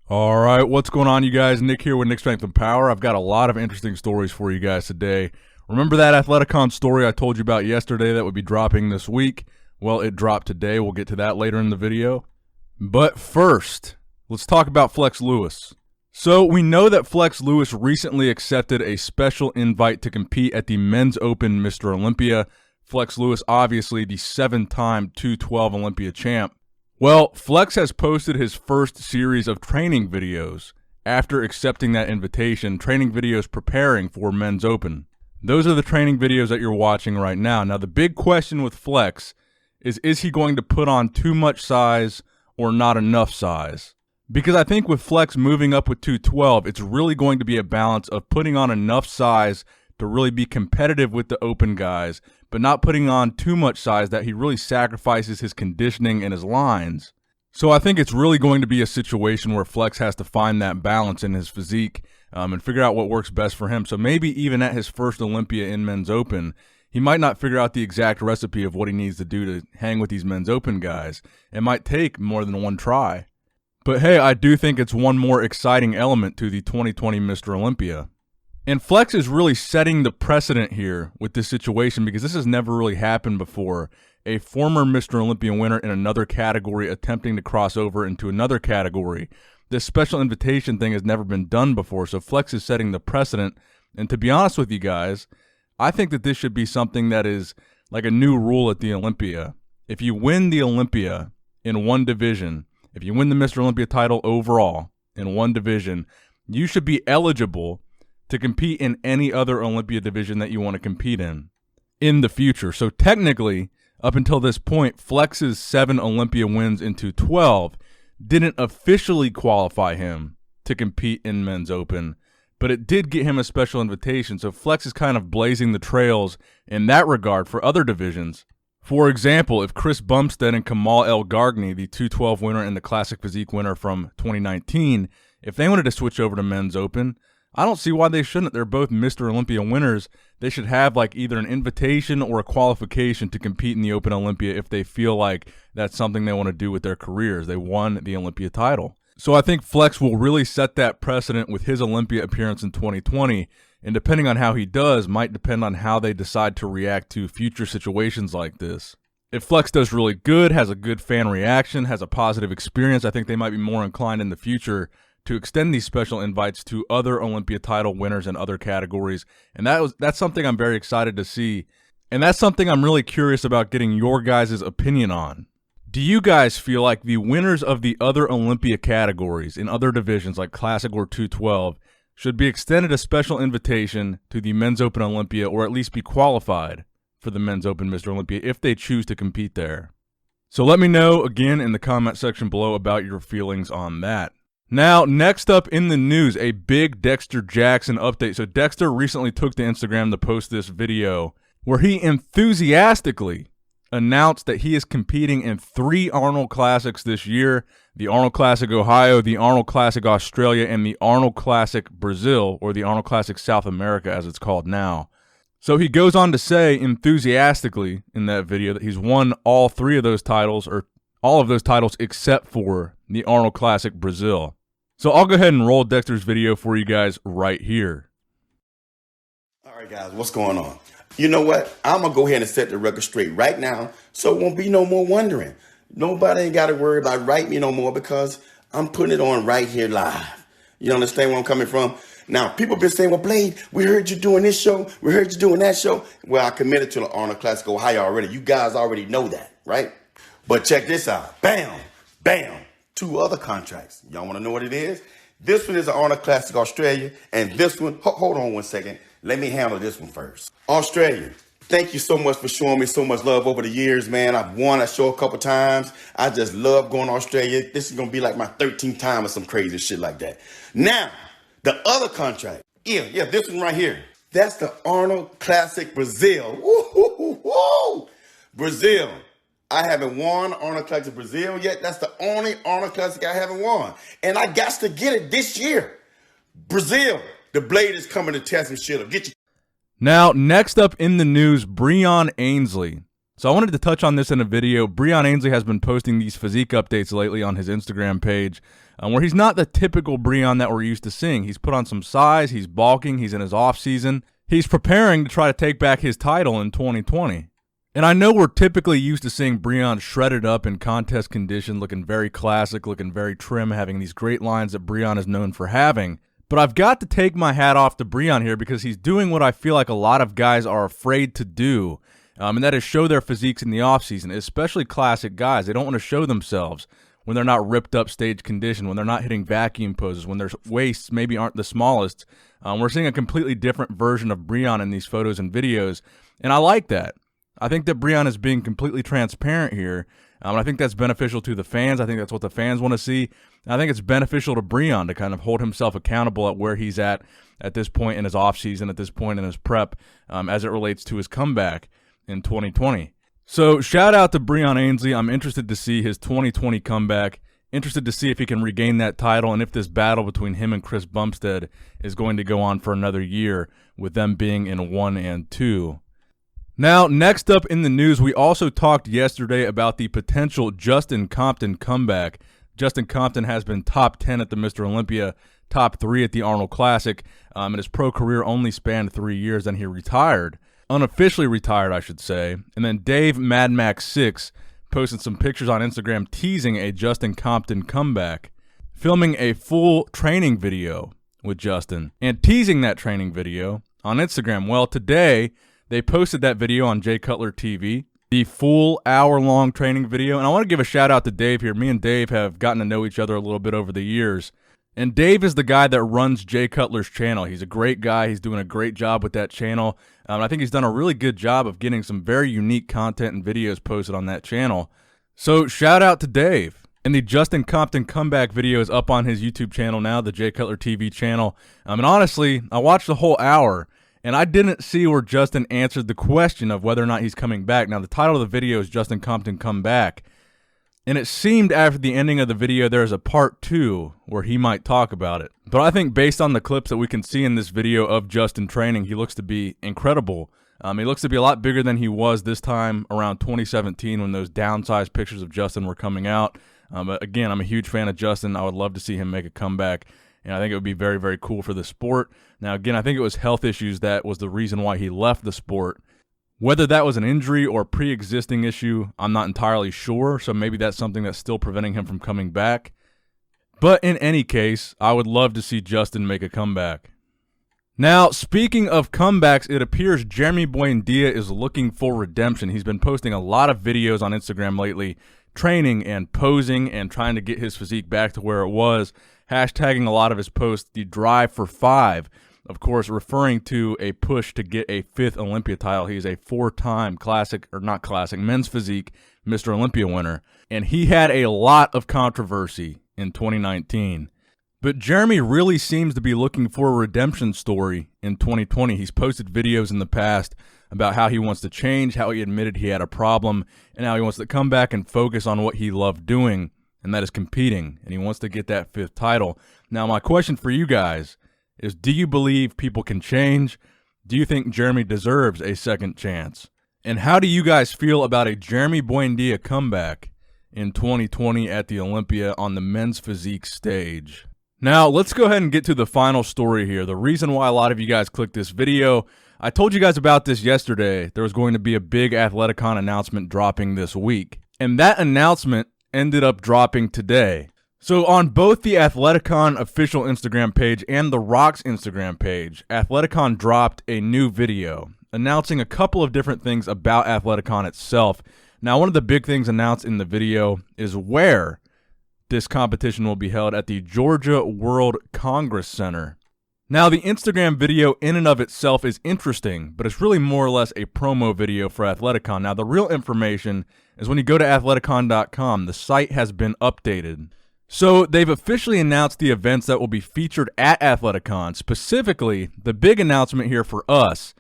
All right, what's going on, you guys? Nick here with Nick Strength and Power. I've got a lot of interesting stories for you guys today. Remember that Athleticon story I told you about yesterday that would be dropping this week? Well, it dropped today. We'll get to that later in the video. But first, let's talk about Flex Lewis. So we know that Flex Lewis recently accepted a special invite to compete at the Men's Open Mr. Olympia. Flex Lewis, obviously the 7-time 212 Olympia champ. Well, Flex has posted his first series of training videos after accepting that invitation, training videos preparing for Men's Open. Those are the training videos that you're watching right now. Now, the big question with Flex is he going to put on too much size or not enough size? Because I think with Flex moving up with 212, it's really going to be a balance of putting on enough size to really be competitive with the open guys, but not putting on too much size that he really sacrifices his conditioning and his lines. So I think it's really going to be a situation where Flex has to find that balance in his physique and figure out what works best for him. So maybe even at his first Olympia in Men's Open, he might not figure out the exact recipe of what he needs to do to hang with these Men's Open guys. It might take more than one try. But hey, I do think it's one more exciting element to the 2020 Mr. Olympia. And Flex is really setting the precedent here with this situation because this has never really happened before. A former Mr. Olympia winner in another category attempting to cross over into another category. This special invitation thing has never been done before, so Flex is setting the precedent. And to be honest with you guys, I think that this should be something that is like a new rule at the Olympia. If you win the Olympia in one division, if you win the Mr. Olympia title overall in one division, you should be eligible to compete in any other Olympia division that you want to compete in the future. So technically, up until this point, Flex's 7 Olympia wins into 12 didn't officially qualify him to compete in Men's Open, but it did get him a special invitation. So Flex is kind of blazing the trails in that regard for other divisions. For example, if Chris Bumstead and Kamal El Gargni, the 212 winner and the Classic Physique winner from 2019, if they wanted to switch over to Men's Open, I don't see why they shouldn't. They're both Mr. Olympia winners. They should have like either an invitation or a qualification to compete in the Open Olympia if they feel like that's something they want to do with their careers. They won the Olympia title. So I think Flex will really set that precedent with his Olympia appearance in 2020, and depending on how he does might depend on how they decide to react to future situations like this. If Flex does really good, has a good fan reaction, has a positive experience, I think they might be more inclined in the future to extend these special invites to other Olympia title winners in other categories. And that's something I'm very excited to see. And that's something I'm really curious about getting your guys' opinion on. Do you guys feel like the winners of the other Olympia categories in other divisions like Classic or 212 should be extended a special invitation to the Men's Open Olympia, or at least be qualified for the Men's Open Mr. Olympia if they choose to compete there? So let me know again in the comment section below about your feelings on that. Now, next up in the news, a big Dexter Jackson update. So Dexter recently took to Instagram to post this video where he enthusiastically announced that he is competing in 3 Arnold Classics this year: the Arnold Classic Ohio, the Arnold Classic Australia, and the Arnold Classic Brazil, or the Arnold Classic South America as it's called now. So he goes on to say enthusiastically in that video that he's won all 3 of those titles, or all of those titles except for the Arnold Classic Brazil. So I'll go ahead and roll Dexter's video for you guys right here. All right, guys, what's going on? You know what? I'm going to go ahead and set the record straight right now so it won't be no more wondering. Nobody ain't got to worry about writing me no more because I'm putting it on right here live. You understand where I'm coming from? Now, people been saying, well, Blade, we heard you doing this show. We heard you doing that show. Well, I committed to the Arnold Classic Ohio already. You guys already know that, right? But check this out. Bam, bam. 2 other contracts. Y'all want to know what it is? This one is the Arnold Classic Australia, and this one, hold on one second. Let me handle this one first. Australia, thank you so much for showing me so much love over the years, man. I've won a show a couple times. I just love going to Australia. This is going to be like my 13th time or some crazy shit like that. Now, the other contract, yeah, this one right here. That's the Arnold Classic Brazil. Woo! Brazil. I haven't won Arnold Classic Brazil yet. That's the only Arnold Classic I haven't won. And I got to get it this year. Brazil, the Blade is coming to test some shit up. Get you. Now, next up in the news, Breon Ansley So I wanted to touch on this in a video. Breon Ansley has been posting these physique updates lately on his Instagram page, where he's not the typical Breon that we're used to seeing. He's put on some size, he's bulking, he's in his off-season. He's preparing to try to take back his title in 2020. And I know we're typically used to seeing Breon shredded up in contest condition, looking very classic, looking very trim, having these great lines that Breon is known for having. But I've got to take my hat off to Breon here because he's doing what I feel like a lot of guys are afraid to do. And that is show their physiques in the offseason, especially classic guys. They don't want to show themselves when they're not ripped up stage condition, when they're not hitting vacuum poses, when their waists maybe aren't the smallest. We're seeing a completely different version of Breon in these photos and videos, and I like that. I think that Breon is being completely transparent here, and I think that's beneficial to the fans. I think that's what the fans want to see. And I think it's beneficial to Breon to kind of hold himself accountable at where he's at this point in his offseason, at this point in his prep, as it relates to his comeback in 2020. So shout out to Breon Ansley. I'm interested to see his 2020 comeback, interested to see if he can regain that title and if this battle between him and Chris Bumstead is going to go on for another year with them being in 1 and 2. Now, next up in the news, we also talked yesterday about the potential Justin Compton comeback. Justin Compton has been top 10 at the Mr. Olympia, top 3 at the Arnold Classic, and his pro career only spanned 3 years, and he retired. Unofficially retired, I should say. And then Dave Mad Max 6 posted some pictures on Instagram teasing a Justin Compton comeback, filming a full training video with Justin, and teasing that training video on Instagram. Well, today they posted that video on Jay Cutler TV, the full hour-long training video. And I want to give a shout-out to Dave here. Me and Dave have gotten to know each other a little bit over the years. And Dave is the guy that runs Jay Cutler's channel. He's a great guy. He's doing a great job with that channel. I think he's done a really good job of getting some very unique content and videos posted on that channel. So shout out to Dave. And the Justin Compton comeback video is up on his YouTube channel now, the Jay Cutler TV channel. And honestly, I watched the whole hour, and I didn't see where Justin answered the question of whether or not he's coming back. Now, the title of the video is Justin Compton Come Back. And it seemed after the ending of the video there is a part 2 where he might talk about it. But I think based on the clips that we can see in this video of Justin training, he looks to be incredible. He looks to be a lot bigger than he was this time around 2017 when those downsized pictures of Justin were coming out. But again, I'm a huge fan of Justin. I would love to see him make a comeback. And I think it would be very, very cool for the sport. Now, again, I think it was health issues that was the reason why he left the sport. Whether that was an injury or pre-existing issue, I'm not entirely sure, so maybe that's something that's still preventing him from coming back. But in any case, I would love to see Justin make a comeback. Now, speaking of comebacks, it appears Jeremy Buendia is looking for redemption. He's been posting a lot of videos on Instagram lately, training and posing and trying to get his physique back to where it was, hashtagging a lot of his posts, the Drive for 5. Of course, referring to a push to get a 5th Olympia title. He's a 4-time men's physique Mr. Olympia winner. And he had a lot of controversy in 2019. But Jeremy really seems to be looking for a redemption story in 2020. He's posted videos in the past about how he wants to change, how he admitted he had a problem, and how he wants to come back and focus on what he loved doing, and that is competing. And he wants to get that 5th title. Now, my question for you guys is, do you believe people can change? Do you think Jeremy deserves a second chance? And how do you guys feel about a Jeremy Buendia comeback in 2020 at the Olympia on the men's physique stage? Now, let's go ahead and get to the final story here. The reason why a lot of you guys clicked this video, I told you guys about this yesterday. There was going to be a big Athleticon announcement dropping this week. And that announcement ended up dropping today. So on both the Athleticon official Instagram page and the Rock's Instagram page, Athleticon dropped a new video announcing a couple of different things about Athleticon itself. Now, one of the big things announced in the video is where this competition will be held at the Georgia World Congress Center. Now, the Instagram video in and of itself is interesting, but it's really more or less a promo video for Athleticon. Now, the real information is when you go to athleticon.com, the site has been updated. So they've officially announced the events that will be featured at Athleticon. Specifically, the big announcement here for us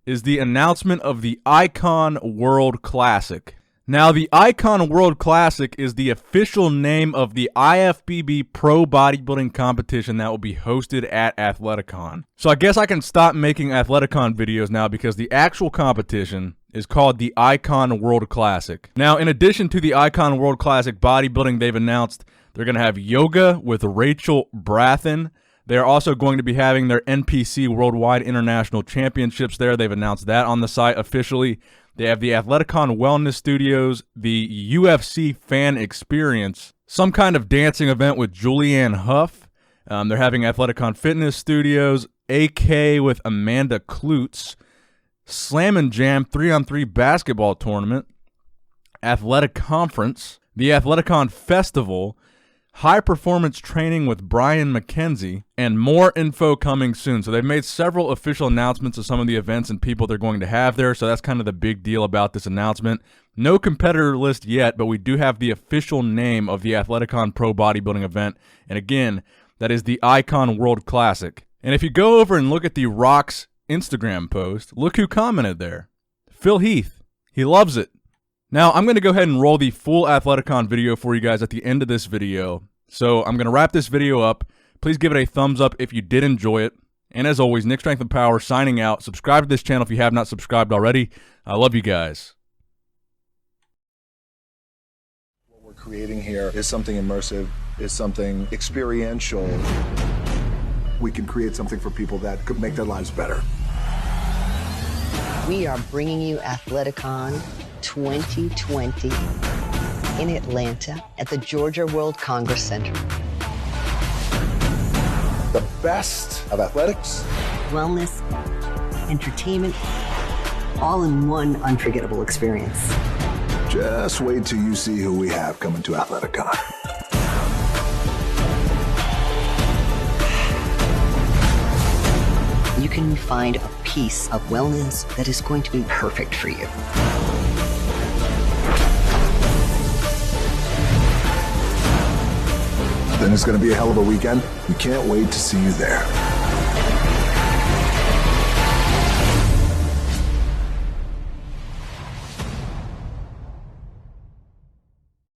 is the announcement of the Icon World Classic. Now, the Icon World Classic is the official name of the IFBB Pro Bodybuilding competition that will be hosted at Athleticon. So I guess I can stop making Athleticon videos now because the actual competition, is called the Icon World Classic. Now, in addition to the Icon World Classic bodybuilding, they've announced they're going to have yoga with Rachel Brathen. They're also going to be having their NPC Worldwide International Championships there. They've announced that on the site officially. They have the Athleticon Wellness Studios, the UFC Fan Experience, some kind of dancing event with Julianne Hough. They're having Athleticon Fitness Studios, AK with Amanda Klutz, Slam and Jam 3-on-3 basketball tournament, Athletic Conference, the Athleticon Festival, high performance training with Brian McKenzie, and more info coming soon. So they've made several official announcements of some of the events and people they're going to have there. So that's kind of the big deal about this announcement. No competitor list yet, but we do have the official name of the Athleticon Pro Bodybuilding event. And again, that is the Icon World Classic. And if you go over and look at the Rock's Instagram post, look who commented there. Phil Heath. He loves it. Now, I'm going to go ahead and roll the full Athleticon video for you guys at the end of this video. So I'm going to wrap this video up. Please give it a thumbs up if you did enjoy it. And as always, Nick Strength and Power signing out. Subscribe to this channel if you have not subscribed already. I love you guys. What we're creating here is something immersive, is something experiential. We can create something for people that could make their lives better. We are bringing you Athleticon 2020 in Atlanta at the Georgia World Congress Center. The best of athletics, Wellness, entertainment, all in one unforgettable experience. just wait till you see who we have coming to Athleticon. You can find a piece of wellness that is going to be perfect for you. Then it's going to be a hell of a weekend. We can't wait to see you there.